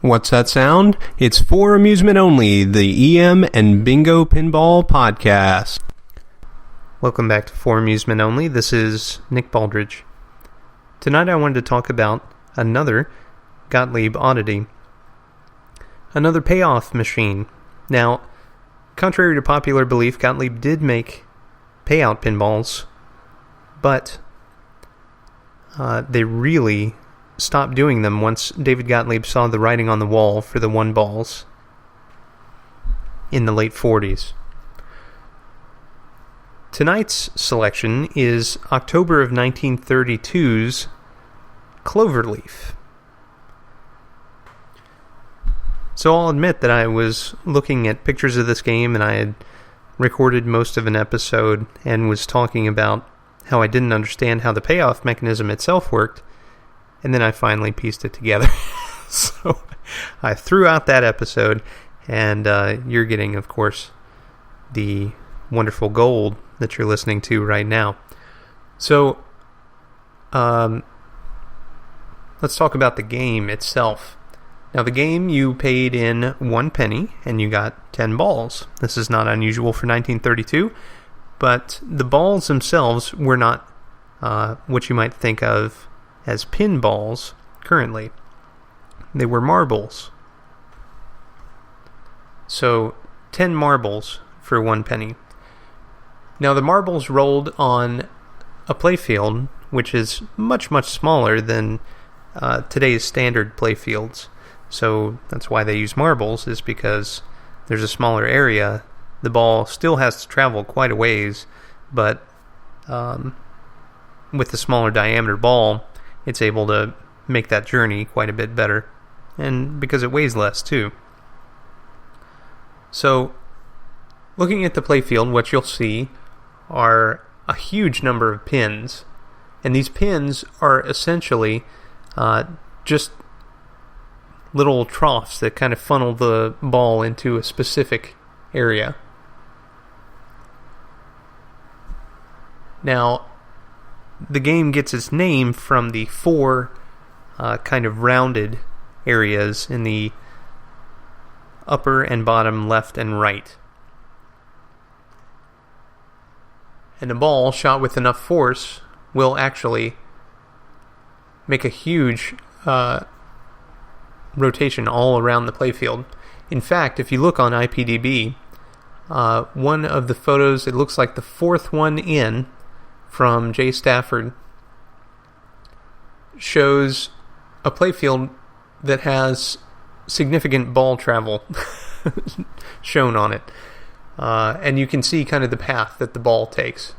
What's that sound? It's For Amusement Only, the EM and Bingo Pinball Podcast. Welcome back to For Amusement Only. This is Nick Baldridge. Tonight I wanted to talk about another Gottlieb oddity. Another payoff machine. Now, contrary to popular belief, Gottlieb did make payout pinballs, but they really stopped doing them once David Gottlieb saw the writing on the wall for the one balls in the late 40s. Tonight's selection is October of 1932's Cloverleaf. So I'll admit that I was looking at pictures of this game and I had recorded most of an episode and was talking about how I didn't understand how the payoff mechanism itself worked, and then I finally pieced it together. So I threw out that episode, and you're getting, of course, the wonderful gold that you're listening to right now. So let's talk about the game itself. Now, the game, you paid in 1 penny, and you got 10 balls. This is not unusual for 1932, but the balls themselves were not what you might think of as pinballs currently. They were marbles. So, 10 marbles for 1 penny. Now, the marbles rolled on a playfield, which is much, much smaller than today's standard playfields. So, that's why they use marbles, is because there's a smaller area. The ball still has to travel quite a ways, but with the smaller diameter ball, it's able to make that journey quite a bit better, and because it weighs less too. So, looking at the playfield, what you'll see are a huge number of pins, and these pins are essentially just little troughs that kind of funnel the ball into a specific area. Now, the game gets its name from the 4 kind of rounded areas in the upper and bottom left and right. And a ball shot with enough force will actually make a huge rotation all around the playfield. In fact, if you look on IPDB, one of the photos, it looks like the 4th one in, from Jay Stafford, shows a playfield that has significant ball travel shown on it. And you can see kind of the path that the ball takes.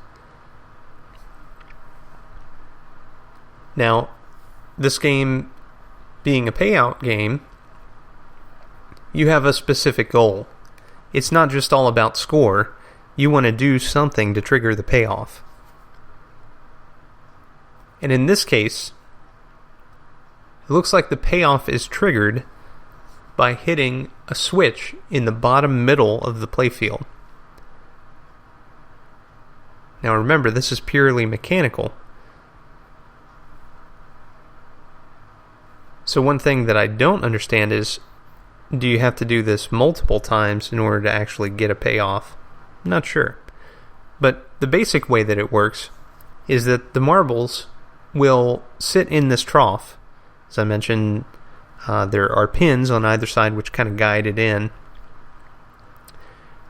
Now, this game being a payout game, you have a specific goal. It's not just all about score. You want to do something to trigger the payoff. And in this case, it looks like the payoff is triggered by hitting a switch in the bottom middle of the playfield. Now remember, this is purely mechanical. So one thing that I don't understand is, do you have to do this multiple times in order to actually get a payoff? I'm not sure. But the basic way that it works is that the marbles will sit in this trough. As I mentioned, there are pins on either side which kind of guide it in.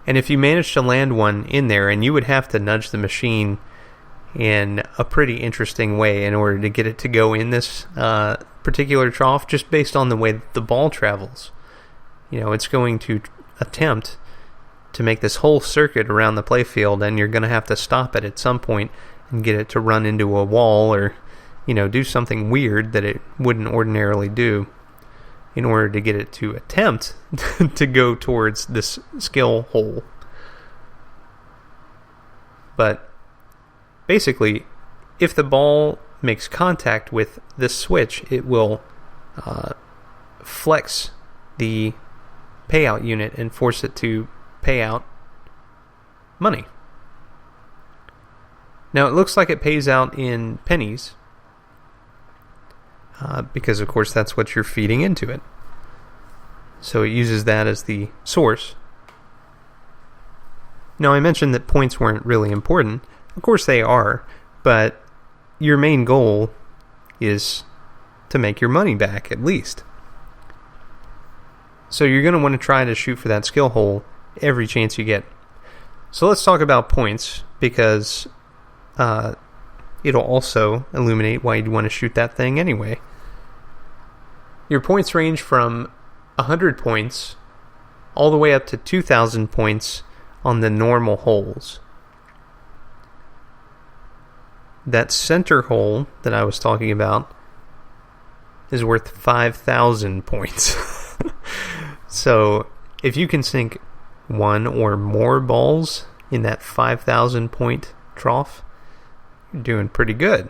And if you manage to land one in there, and you would have to nudge the machine in a pretty interesting way in order to get it to go in this particular trough, just based on the way that the ball travels. You know, it's going to attempt to make this whole circuit around the playfield, and you're going to have to stop it at some point and get it to run into a wall or, you know, do something weird that it wouldn't ordinarily do in order to get it to attempt to go towards this skill hole. But basically, if the ball makes contact with this switch, it will flex the payout unit and force it to pay out money. Now, it looks like it pays out in pennies, because, of course, that's what you're feeding into it. So it uses that as the source. Now, I mentioned that points weren't really important. Of course they are, but your main goal is to make your money back, at least. So you're going to want to try to shoot for that skill hole every chance you get. So let's talk about points, because it'll also illuminate why you'd want to shoot that thing anyway. Your points range from 100 points all the way up to 2,000 points on the normal holes. That center hole that I was talking about is worth 5,000 points. So if you can sink one or more balls in that 5,000 point trough, you're doing pretty good.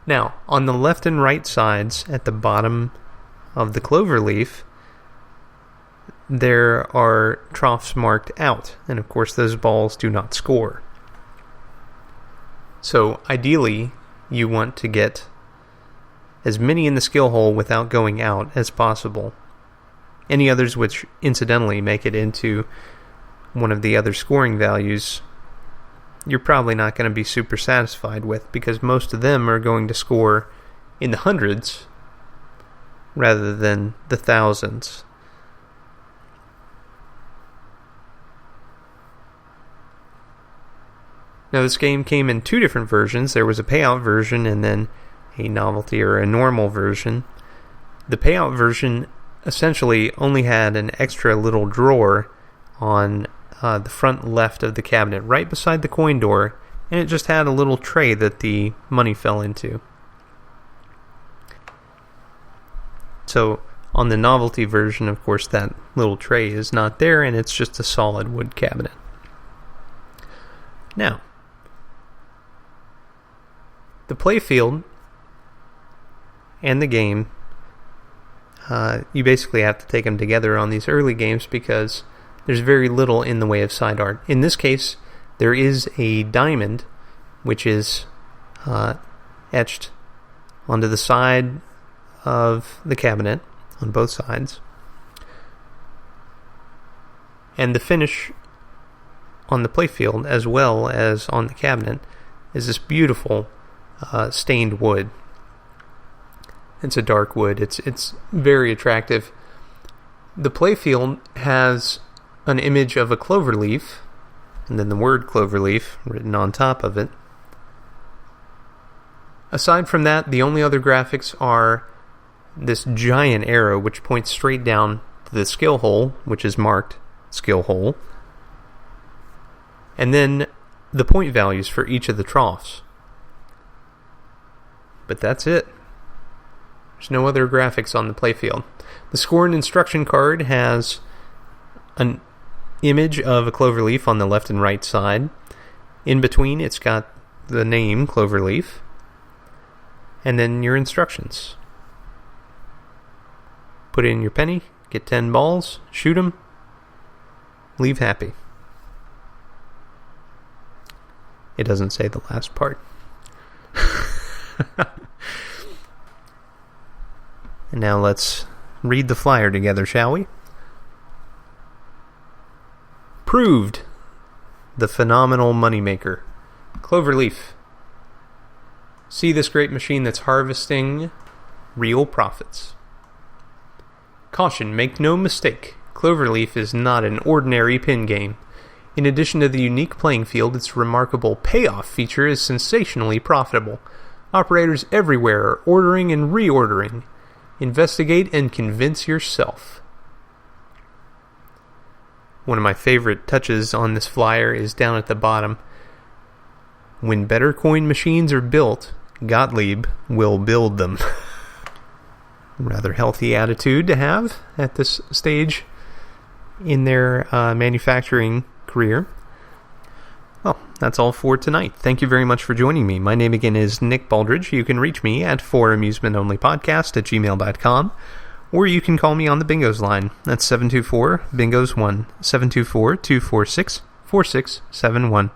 Now, on the left and right sides at the bottom of the Cloverleaf, there are troughs marked out, and of course those balls do not score. So ideally, you want to get as many in the skill hole without going out as possible. Any others which incidentally make it into one of the other scoring values, you're probably not going to be super satisfied with, because most of them are going to score in the hundreds rather than the thousands. Now, this game came in two different versions. There was a payout version and then a novelty or a normal version. The payout version essentially only had an extra little drawer on the front left of the cabinet, right beside the coin door, and it just had a little tray that the money fell into. So on the novelty version, of course, that little tray is not there, and it's just a solid wood cabinet. Now, the playfield and the game, you basically have to take them together on these early games because there's very little in the way of side art. In this case, there is a diamond which is etched onto the side of the cabinet on both sides. And the finish on the playfield as well as on the cabinet is this beautiful stained wood. It's a dark wood. It's very attractive. The playfield has an image of a cloverleaf, and then the word cloverleaf written on top of it. Aside from that, the only other graphics are this giant arrow which points straight down to the skill hole, which is marked skill hole, and then the point values for each of the troughs. But that's it. There's no other graphics on the playfield. The score and instruction card has an image of a cloverleaf on the left and right side. In between, it's got the name Cloverleaf, and then your instructions. Put in your penny, get 10 balls, shoot them, leave happy. It doesn't say the last part. And now let's read the flyer together, shall we? Proved, the phenomenal moneymaker. Cloverleaf. See this great machine that's harvesting real profits. Caution, make no mistake. Cloverleaf is not an ordinary pin game. In addition to the unique playing field, its remarkable payoff feature is sensationally profitable. Operators everywhere are ordering and reordering. Investigate and convince yourself. One of my favorite touches on this flyer is down at the bottom. When better coin machines are built, Gottlieb will build them. Rather healthy attitude to have at this stage in their manufacturing career. Well, that's all for tonight. Thank you very much for joining me. My name again is Nick Baldridge. You can reach me at foramusementonlypodcast@gmail.com, or you can call me on the Bingos line. That's 724-BINGOS1, 724-246-4671.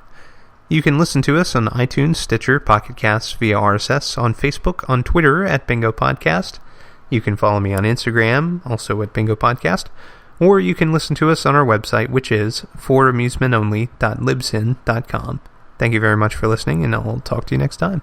You can listen to us on iTunes, Stitcher, Pocket Casts, via RSS, on Facebook, on Twitter at Bingo Podcast, You can follow me on Instagram, also at Bingo Podcast, or you can listen to us on our website, which is foramusementonly.libsyn.com. Thank you very much for listening, and I'll talk to you next time.